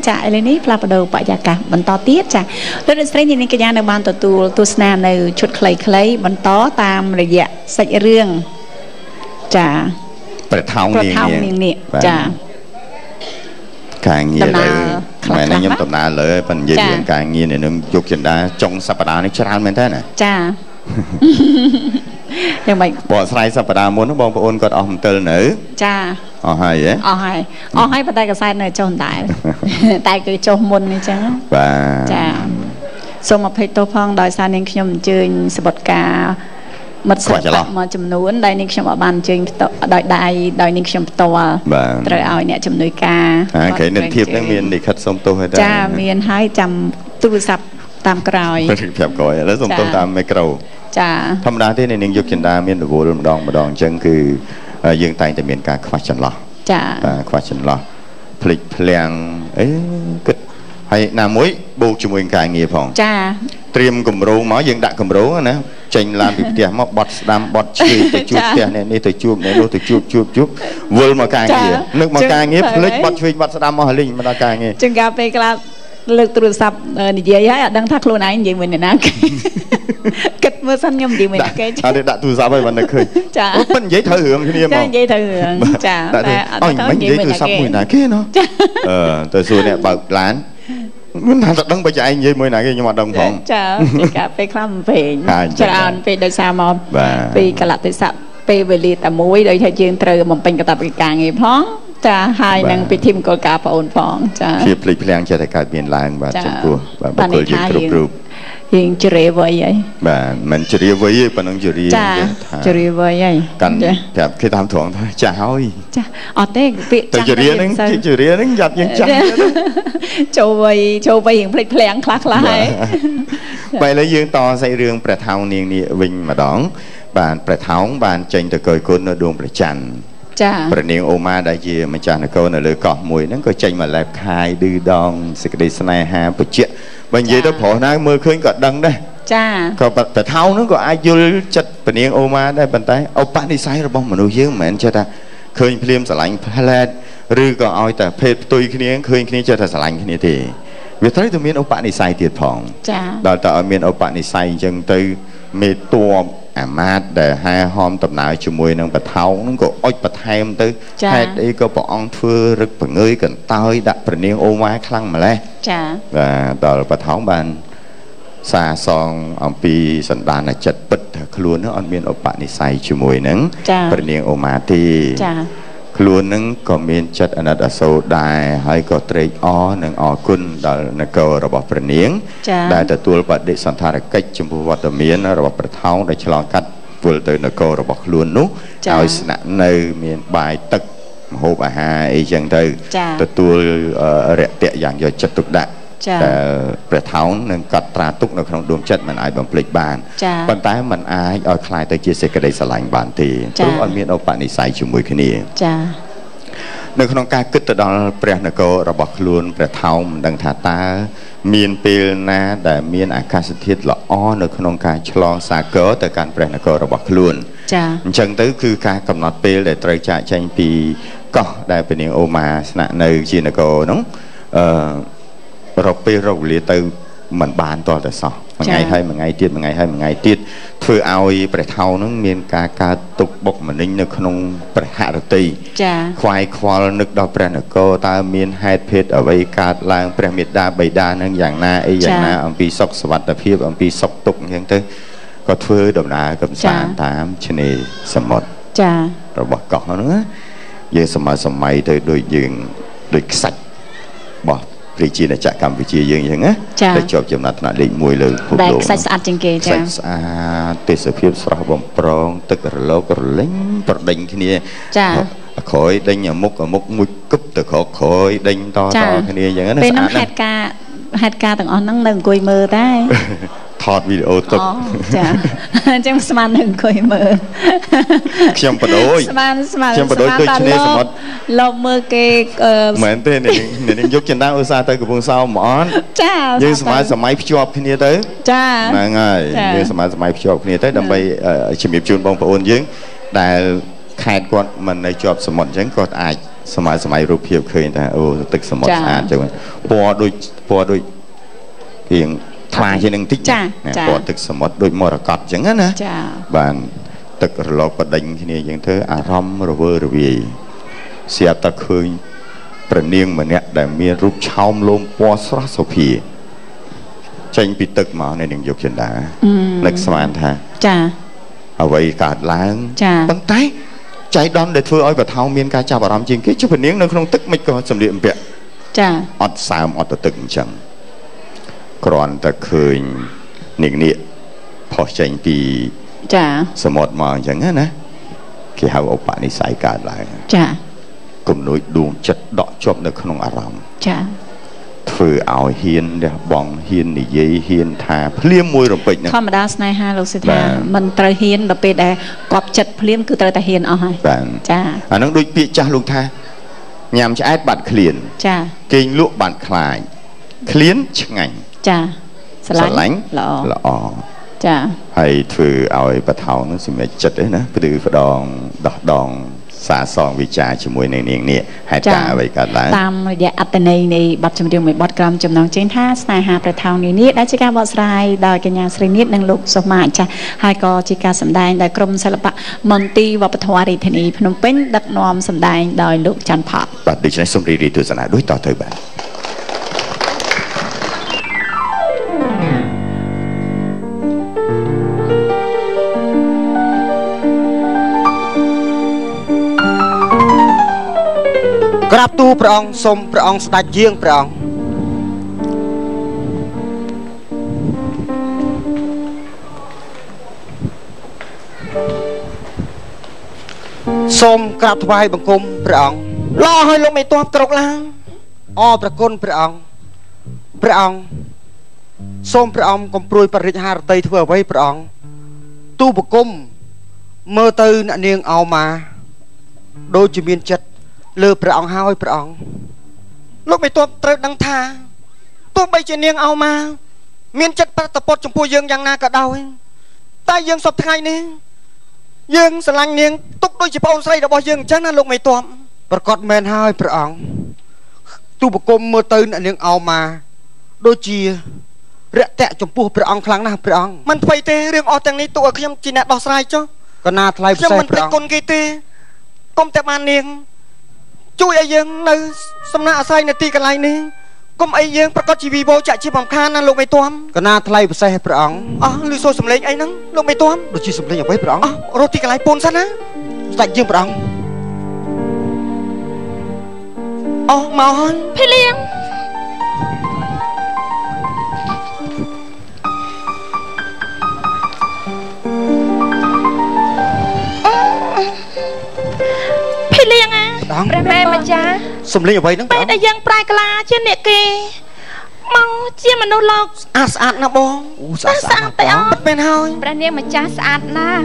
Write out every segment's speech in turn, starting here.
ចាឥឡូវនេះផ្លាស់ប្ដូរបរិយាកាសបន្តទៀតចាលោកអ្នកស្រីនាងកញ្ញានៅបានទទួលទស្សនានៅឈុតខ្លីៗបន្តតាមរយៈសាច់រឿងចាប្រថោងនាងនេះចាការងារលើខ្មែរខ្ញុំដំណើរលើប៉ុន្តែនិយាយរឿងការងារនឹងយកចិន្តាចុងសប្តាហ៍នេះច្រើនមែនទេណាចាយ៉ាងម៉េចបកស្រាយសប្តាហ៍មុនបងប្អូនគាត់អស់មន្ទិលនៅចាអស់ហើយអស់ហើយប៉ុន្តែកសែតនៅចុះដែរតែគឺចុះមុននេះចឹងបាទចាសូមអភ័យទោសផងដោយសារនាងខ្ញុំអញ្ជើញសបុតការមិត្តសិស្សមកចំនួនដែលនាងខ្ញុំអត់បានអញ្ជើញដោយដៃដោយនាងខ្ញុំផ្ទាល់ត្រូវឲ្យអ្នកជំនួយការគេនឹងធៀបនឹងមានលិខិតសុំទោសហើយចាមានហើយចាំទូរស័ព្ទតាមក្រោយប្រាប់ក្រោយឥឡូវសុំទោសតាមមីក្រូចាធម្មតាទេនាងយកចិន្តាមានរវល់ម្ដងអញ្ចឹងគឺយើងតែងតែមានការខ្វះចន្លោះចាបាទខ្វះចន្លោះភ្លេចភ្លាំងអីគិតហើយណាមួយបូកជាមួយការងារផងចាត្រៀមគម្រោងមកយើងដាក់គម្រោងណាចេញឡានពីផ្ទះមកបត់ស្ដាំបត់ឆ្វេងទៅជួបផ្ទះអ្នកនេះទៅជួបអ្នកនោះទៅជួបវិលមកការងារនឹកមកការងារភ្លេចបត់ឆ្វេងបត់ស្ដាំមកហើយលេងមកដល់ការងារចឹងកាលពេលខ្លះលើកទូរស័ព្ទនិយាយហើយអត់ដឹងថាខ្លួនឯងនិយាយមួយអ្នកណាគេគិតមើលសិនខ្ញុំនិយាយមួយអ្នកគេចាអត់ដាក់ទូរស័ព្ទហើយមិននឹកឃើញចាប៉ុន្តែនិយាយត្រូវរឿងគ្នាមកចានិយាយត្រូវរឿងចាតែអត់និយាយទូរស័ព្ទមួយណាគេណោះទៅសួរអ្នកបើកឡានមិនថាតែដឹងបើចែកនិយាយមួយណាគេខ្ញុំអត់ដឹងផងចាកាលពេលខ្លះមិនពេញច្រើនពេកដោយសារមកពីកលៈទេសៈពេលវេលាតែមួយដោយថាយើងត្រូវបំពេញកាតព្វកិច្ចការងារផងចាហើយនឹងពិធីមង្គលការប្អូនផងចាជាភ្លេចភ្លាំងចេះតែកើតមានឡើងបាទចំពោះបាទបុគ្គលយើងគ្រប់រូបយើងជ្រាវ័យហើយបាទមិនជ្រាវ័យទេប៉ុណ្ណឹងជ្រាចាជ្រាវ័យហើយកាន់ប្រាប់គេតាមត្រង់ថាចាស់ហើយចាអត់ទេពាក្យចាស់ជ្រាហ្នឹងជ្រាហ្នឹងយ៉ាប់យើងចាស់ចូលវ័យរៀងភ្លេចភ្លាំងខ្លះហើយបែរលើយើងតសាច់រឿងព្រះថោងនាងនេះវិញម្ដងបាទព្រះថោងបានចេញទៅកយគុណនៅដួងព្រះច័ន្ទចាព្រះនាងអូម៉ាដែលជាម្ចាស់នគរនៅលើកោះមួយហ្នឹងក៏ចេញមកឡែបខាយឌឺដងសេចក្តីស្នេហាបច្ចៈបើនិយាយទៅប្រុសណាមើលឃើញក៏ដឹងដែរចាក៏ប្រថោងហ្នឹងក៏អាចយល់ចិត្តព្រះនាងអូម៉ាដែរប៉ុន្តែឧបនិស្ស័យរបស់មនុស្សយើងមិនមែនចេះថាឃើញភ្លាមស្រឡាញ់ផ្លែតឬក៏ឲ្យតែភេទផ្ទុយគ្នាឃើញគ្នាចេះតែស្រឡាញ់គ្នាទេវាត្រូវតែមានឧបនិស្ស័យទៀតផងចាដល់តែឲ្យមានឧបនិស្ស័យអញ្ចឹងទៅមេតួអាមាត្យដែលហែហមដំណើរជាមួយនឹងប្រថោងហ្នឹងក៏អុចបន្ថែមទៅហេតុអីក៏ព្រះអង្គធ្វើរឹកបង្ើយកន្តើយដាក់ព្រះនាងអូម៉ាខ្លាំងម្ល៉េះចាបាទដល់ប្រថោងបានសាសងអំពីសន្តានចិត្តពិតថាខ្លួនហ្នឹងអត់មានឧបនិស្ស័យជាមួយនឹងព្រះនាងអូម៉ាទេចាខ្លួននឹងក៏មានចិត្តអាណិតអាសូរដែរហើយក៏ត្រេកអរនិងអរគុណដល់នគររបស់ព្រះនាងដែលទទួលបដិសណ្ឋារកិច្ចចំពោះវត្តមានរបស់ព្រះថោងដែលឆ្លងកាត់វិលទៅនគររបស់ខ្លួននោះឲ្យស្នាក់នៅមានបាយទឹកម្ហូបអាហារអីចឹងទៅទទួលរាក់ទាក់យ៉ាងយកចិត្តទុកដាក់តែព្រះថោងនឹងកត់ត្រាទុកនៅក្នុងដួងចិត្តមិនអាចបំភ្លេចបានប៉ុន្តែมันអាចឲ្យคล้ายទៅជាសេចក្តីស្រឡាញ់បានទេព្រោះអត់មានឧបនិស្ស័យជាមួយគ្នាចានៅក្នុងការគិតទៅដល់ព្រះនគររបស់ខ្លួនព្រះថោងមិនដឹងថាតើមានពេលណាដែលមានអាកាសធាតុល្អនៅក្នុងការឆ្លងសាគរទៅកាន់ព្រះនគររបស់ខ្លួនចាអញ្ចឹងទៅគឺការកំណត់ពេលដែលត្រូវចាកចេញពីកោះដែលព្រះនាងអូម៉ាស្នាក់នៅជានគរនោះរកពេលរកវេលាទៅមិនបានតតែសោះមួយថ្ងៃហើយមួយថ្ងៃទៀតមួយថ្ងៃហើយមួយថ្ងៃទៀតធ្វើឲ្យព្រះថោងនឹងមានការកើតទុកបុកម្នេញនៅក្នុងព្រះហឫទ័យចាខ្វាយខ្វល់នឹកដល់ព្រះនគរតើមានហេតុភេទអ្វីកើតឡើងព្រះមេត្តាបិតានឹងយ៉ាងណាអីយ៉ាងណាអំពីសុខសុវត្ថិភាពអំពីសុខទុក្ខអញ្ចឹងទៅក៏ធ្វើដំណើរកំសាន្តតាមឆ្នេរសមុទ្រចារបស់កោះហ្នឹងយើងសម័យទៅដូចយើងដូចខ្សាច់បោះរាជាណាចក្រកម្ពុជាយើងអញ្ចឹងណាតែជាប់ចំណាត់ថ្នាក់លេខ1លើពិភពលោកខ្សាច់ស្អាតជាងគេចាខ្សាច់ស្អាតទេសភាពស្រស់បំប្រងទឹករលករលេងប្រដេញគ្នាចាក្រោយដេញមុខមួយគប់ទៅក្រោយដេញតគ្នាអញ្ចឹងណាពេលហ្នឹងហេតុការទាំងអស់ហ្នឹងនៅអង្គុយមើលតែថតវីដេអូទុកចាអញ្ចឹងស្មាននឹងអង្គុយមើលខ្ញុំបដូរខ្ញុំបដូរដូចឆ្នេរសមុទ្រលោកមើលគេមែនទេនេះយកចិន្តាឧស្សាហ៍ទៅកំពង់សោមហ្មងចាយើងសម័យភ្ជាប់គ្នាទៅចាហ្នឹងហើយយើងសម័យភ្ជាប់គ្នាទៅដើម្បីជំរាបជូនបងប្អូនយើងដែលខេត្តគាត់មិននៅជាប់សមុទ្រអញ្ចឹងគាត់អាច សម័យរូបភាពឃើញថាអូទឹកសមុទ្រស្អាតចឹងពណ៌ដូចរៀងថ្លាជាងនឹងតិចពណ៌ទឹកសមុទ្រដូចមរកតចឹងណាបានទឹករលកបដិញគ្នាចឹងធ្វើអារម្មណ៍រវើរវាយស្រាប់តែឃើញព្រះនាងម្នាក់ដែលមានរូបឆោមលោមពណ៌ស្រស់សុភាចេញពីទឹកមកនៅនឹងយកចិន្តានឹកស្មានថាចាអ្វីកើតឡើងប៉ុន្តែចៃដន្យដែលធ្វើឲ្យបថោមានការចាប់អារម្មណ៍ជាងគេជិះព្រះនាងនៅក្នុងទឹកមិនក៏សម្លៀកបំពាក់ចាអត់សើមអត់ទៅទឹកអញ្ចឹងគ្រាន់តែឃើញនាគផុសចេញពីចាសមុទ្រមកអញ្ចឹងណាគេហៅឧបនិស្ស័យកើតឡើងចាគំនួយដួងចិត្តដកជាប់នៅក្នុងអារម្មណ៍ចាធ្វើឲ្យហ៊ានលះបង់ហ៊ាននិយាយហ៊ានថាភ្លាមមួយរំពេចហ្នឹងធម្មតាស្នេហាលោកសិដ្ឋាមិនត្រូវហ៊ានដល់ពេលដែលកប់ចិត្តភ្លាមគឺត្រូវតែហ៊ានអស់ហើយចាអាហ្នឹងដូចពាក្យចាស់លោកថាញ៉ាំឆ្អែតបាត់ឃ្លានចាគេងលក់បាត់ខ្លាចឃ្លានឆ្ងាញ់ចាស្រឡាញ់ល្អចាហើយធ្វើឲ្យបថោនឹងសម្រេចចិត្តទេណាព្រឺផ្ដងដោះដងសាសងវិចារជាមួយនឹងនាងនេះហេតុការអ្វីកើតឡើងតាមរយៈអត្តន័យនៃបទចម្រៀងមួយបទក្រោមចំណងជើងថាស្នេហាព្រះថោងនេះដែលជាការបកស្រាយដោយកញ្ញាស្រីនាថនិងលោកសុមាចាស់ហើយក៏ជាការសម្ដែងដោយក្រុមសិល្បៈមន្ទីរវប្បធម៌រាជធានីភ្នំពេញដឹកនាំសម្ដែងដោយលោកច័ន្ទផតបាទដូច្នេះសូមរីករាយទស្សនាដូចតទៅបាទក្រាបទូលព្រះអង្គសូមព្រះអង្គស្ដេចយាងព្រះអង្គសូមក្រាបថ្វាយបង្គំព្រះអង្គល្អឲ្យលោកមេតបក្រកឡើងអរប្រគុណព្រះអង្គសូមព្រះអង្គកំព្រួយបរិជ្ជហារតីធ្វើអ្វីព្រះអង្គទូបង្គំមើលទៅអ្នកនាងអោម៉ាដូចជាមានចិត្តលើព្រះអង្គហើយព្រះអង្គលោកមេតបត្រូវដឹងថាទោះបីជានាងអោម៉ាមានចិត្តប្រតិបត្តិចំពោះយើងយ៉ាងណាក៏ដោយតែយើងសពថ្ងៃនេះយើងស្រឡាញ់នាងទុកដូចជាប្អូនស្រីរបស់យើងអញ្ចឹងណាលោកមេតបប្រកាសមែនហើយព្រះអង្គទូបង្គំមើលទៅអ្នកនាងអោម៉ាដូចជារាក់ទាក់ចំពោះព្រះអង្គខ្លាំងណាស់ព្រះអង្គមិនថ្មីទេរឿងអស់ទាំងនេះទុកឲ្យខ្ញុំជាអ្នកដោះស្រាយចុះក៏ណាថ្លៃពិសេសព្រះអង្គខ្ញុំមិនព្រឹកគុណគេទេគុំតែបាននាងជួយឲ្យយើងនៅសំណាក់អាស្រ័យនៅទីកន្លែងនេះគុំអីយើងប្រកាសជាវិវោចាក់ជាបំខានណាលោកមេតួមកណាថ្លៃពិសេសព្រះអង្គអស់ឮសូរសំឡេងអីហ្នឹងលោកមេតួមដូចជាសំឡេងអ្វីព្រះអង្គរត់ទីកន្លែងពូនសិនណាស្ដេចយើងព្រះអង្គអស់មកហើយភីលៀងព្រះម៉ែម្ចាស់សំលេងអ្វីហ្នឹងពេលដែលយើងប្រែក្លាជាអ្នកគេមកជាមនុស្សលោកស្អាតណាស់បងស្អាតតែអត់មែនហើយព្រះនាងម្ចាស់ស្អាតណាស់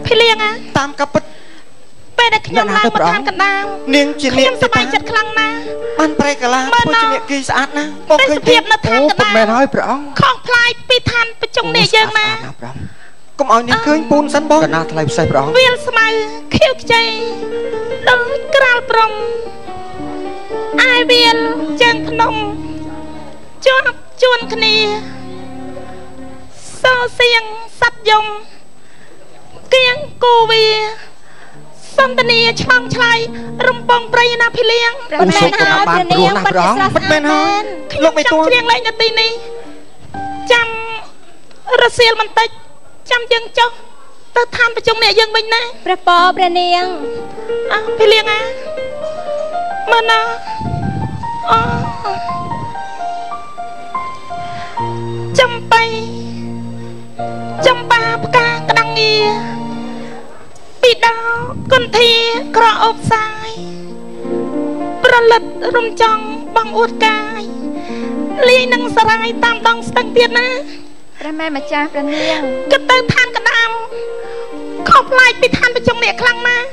ភីលៀងតាមកាពិតពេលដែលខ្ញុំឡើងមកខាងកណ្ដាលនាងជាអ្នកខ្ញុំសប្បាយចិត្តខ្លាំងណាស់បានប្រែក្លាធ្វើជាអ្នកគេស្អាតណាស់បងឃើញភាពនៅឋានកណ្ដាលមែនហើយព្រះអង្គខុសប្លែកពីឋានប្រជុំនេះយើងណាកុំឲ្យនាងឃើញពូនសិនបងកណាថ្លៃពិសេសព្រះអង្គវាលស្មៅខៀវខ្ចីដូចក្រាលព្រំអាយវាលជើងភ្នំជាប់ជួនគ្នាសោសៀងសັດយំគៀងគូវាសន្តានាឆ្លងឆ្លៃរំពងព្រៃណាភីលៀងព្រះមែនហើយព្រះនាងបាត់ស្រស់មែនហើយលោកមេតួច្រៀងលេងនៅទីនេះចាំរសៀលបន្តិចចាំយើងចុះទៅឋានប្រជុំអ្នកយើងវិញណាព្រះពរព្រះនាងភីលៀងមើលណាចំបៃចំបាផ្កាក្តាំងងាពីដោគុន្ធាក្រអូបសាយប្រលិតរំចង់បងអួតកាយលីនឹងសរាយតាមដងស្ទឹងទៀតណាព្រះម៉ែម្ចាស់ព្រះនាងគិតទៅឋានកណ្ដាលខុសប្លែកពីឋានប្រជុំអ្នកខ្លាំងណាស់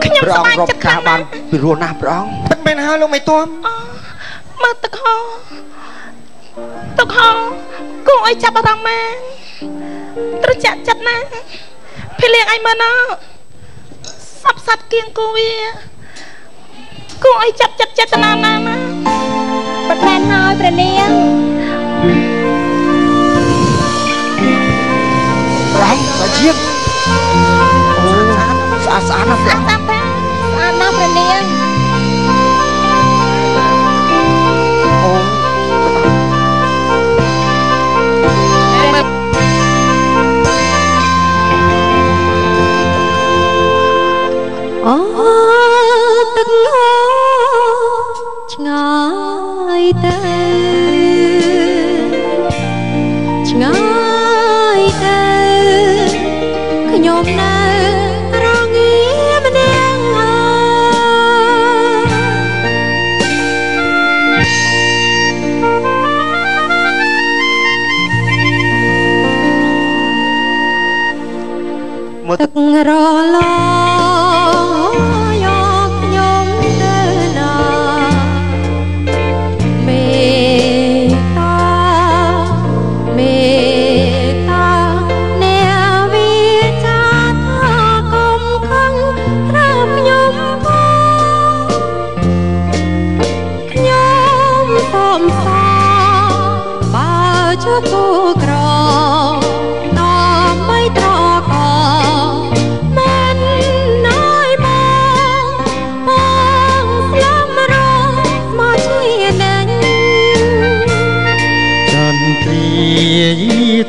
ខ្ញុំសប្បាយចិត្តខ្លាំងណាស់ពីរស់ណាស់ព្រះអង្គពិតមែនហើយលោកមេតួមមើលទឹកហូរគួរឲ្យចាប់អារម្មណ៍មែនត្រជាក់ចិត្តណាស់ភីលៀងអីមើលណាសັບ สัตว์เกียงกูวีกูไอจับจัดเจตนานานะประแทนน้อยประเนียงร้องสะเชียงโอ้สะอาดนะประองสะอาดนะประเนียงអូទឹកងឆ្ងាយទៅឆ្ងាយទៅខ្ញុំនៅរងាម្នាក់ទឹករល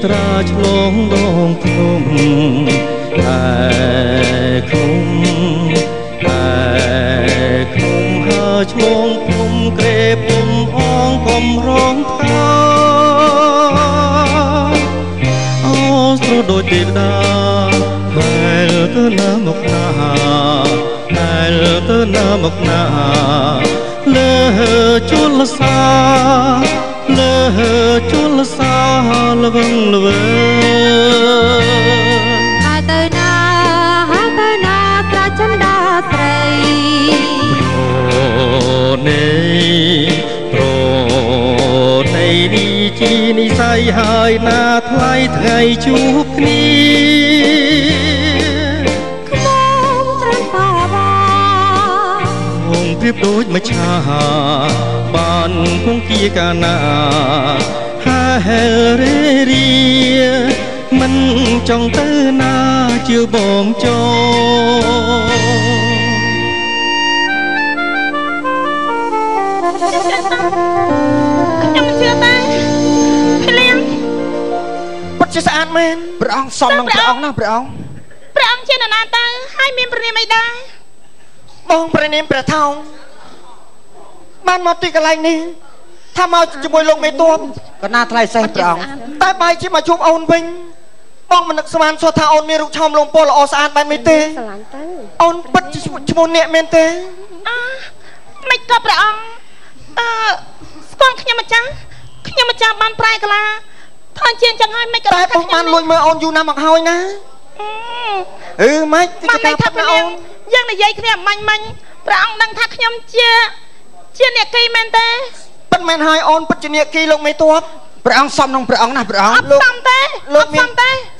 ត្រាឆ្លងដងភ្នំតែខ្ញុំហើឆ្លងភ្នំក្រេបពុំអងកំរងថាអូស្រដូចទេវតាហើយទៅណាមកណាហើយទៅណាមកណាលើជលសាលើជលសាលវឹងលវើហើយទៅណាត្រាចិនដាស្រីប្រណីនេះជានិស័យហើយណាថ្លៃថ្ងៃជួបគ្នាខ្ញុំត្រឹមតាបាហងព្រៀបដូចម្ឆាបានគង់ជាកាណាហែរេរីមិនចង់ទៅណាជឿបងចោខ្ញុំជឿតែភ្លៀងពិតជាស្អាតមែនព្រះអង្គសំនឹងព្រះអង្គណាព្រះអង្គជានរណាទៅហើយមានព្រះនាមអីដែរបងព្រះនាមព្រះថោងបានមកទីកន្លែងនេះថាមកជាមួយលោកមេតួកណាថ្លៃសេះព្រះអង្គតែបាយជាមកជួបអូនវិញបងមិននឹកស្មានសួរថាអូនមានរូបឆោមលងពោះល្អស្អាតបែបនេះទេស្រឡាញ់ទៅអូនពិតជាឈ្មោះអ្នកមែនទេមិនក៏ព្រះអង្គស្គាល់ខ្ញុំម្ចាស់បានប្រែកាឡាថាជាអញ្ចឹងហើយមិនក៏តែបងបានលួចមើលអូនយូរណាស់មកហើយណាម៉េចគឺការថាអូនយើងនិយាយគ្នាមាញ់ព្រះអង្គដឹងថាខ្ញុំជាអ្នកគីមែនទេពិតមែនហើយអូនពិតជាអ្នកគីលោកមេតួព្រះអង្គសំនឹងព្រះអង្គណាព្រះអង្គអត់សំទេលោកមាន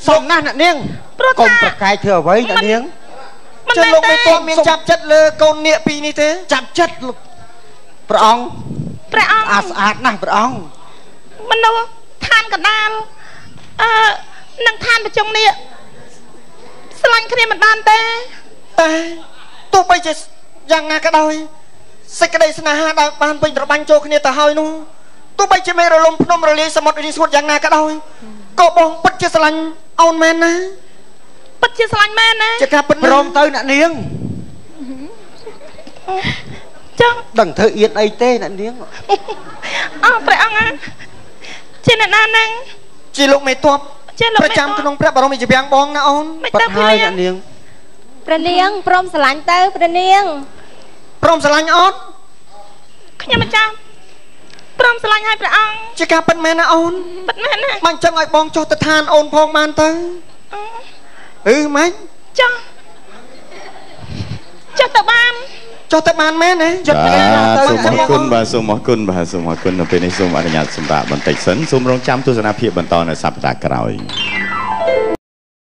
សំណាស់អ្នកនាងកុំប្រកែកធ្វើអ្វីអ្នកនាងចុះលោកមេតួមានចាប់ចិត្តលើកូននាគពីរនេះទេចាប់ចិត្តលោកព្រះអង្គស្អាតណាស់ព្រះអង្គមនុស្សឋានកណ្ដាលនឹងឋានប្រជុំនេះស្រឡាញ់គ្នាមិនបានទេតែទោះបីជាយ៉ាងណាក៏ដោយសេចក្តីស្នេហាដែលបានពេញប្របាញ់ចូលគ្នាទៅហើយនោះទោះបីជាមេរលំភ្នំរលាយសមុទ្ររីស្ងួតយ៉ាងណាក៏ដោយក៏បងពិតជាស្រឡាញ់អូនមែនណាពិតជាស្រឡាញ់មែនណាជាការពិតព្រមទៅអ្នកនាងចឹងដឹងធ្វើអៀនអីទេអ្នកនាងព្រះអង្គជាអ្នកណានឹងជាលោកមេតបប្រចាំក្នុងព្រះបរមរាជវាំងបងណាអូនបាត់ហើយអ្នកនាងព្រះនាងព្រមស្រឡាញ់ទៅព្រះនាងព្រមស្រឡាញ់អូនខ្ញុំម្ចាស់ព្រមស្រឡាញ់ឲ្យព្រះអង្គជាការពិតមែនណាអូនពិតមែនណាមិនចឹងឲ្យបងចុះទៅឋានអូនផងបានទៅម៉េចចុះទៅបានមែនណាសូមអរគុណបាទសូមអរគុណនៅពេលនេះសូមអនុញ្ញាតសម្រាប់បន្តិចសិនសូមរងចាំទស្សនាភាពបន្តនៅសប្តាហ៍ក្រោយ